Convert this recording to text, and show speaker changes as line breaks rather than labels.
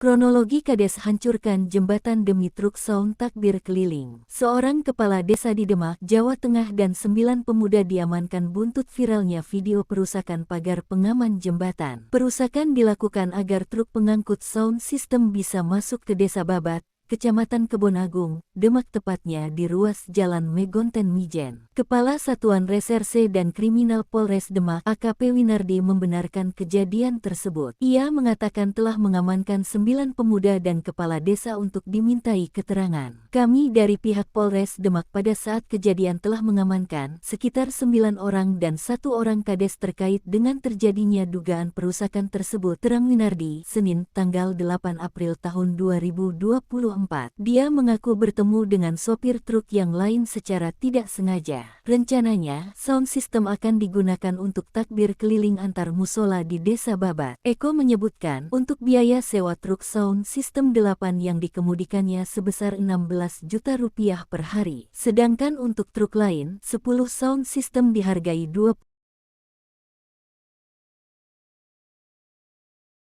Kronologi Kades hancurkan jembatan demi truk sound takbir keliling. Seorang kepala desa di Demak, Jawa Tengah dan 9 pemuda diamankan buntut viralnya video perusakan pagar pengaman jembatan. Perusakan dilakukan agar truk pengangkut sound system bisa masuk ke Desa Babat, Kecamatan Kebonagung, Demak, tepatnya di ruas Jalan Megonten Mijen. Kepala Satuan Reserse dan Kriminal Polres Demak, AKP Winardi, membenarkan kejadian tersebut. Ia mengatakan telah mengamankan 9 pemuda dan kepala desa untuk dimintai keterangan. Kami dari pihak Polres Demak pada saat kejadian telah mengamankan sekitar 9 orang dan 1 orang kades terkait dengan terjadinya dugaan perusakan tersebut, terang Winardi, Senin, tanggal 8 April tahun 2024. Dia mengaku bertemu dengan sopir truk yang lain secara tidak sengaja. Rencananya, sound system akan digunakan untuk takbir keliling antar musola di Desa Babat. Eko menyebutkan, untuk biaya sewa truk sound system 8 yang dikemudikannya sebesar 16 juta rupiah per hari. Sedangkan untuk truk lain, 10 sound system dihargai 20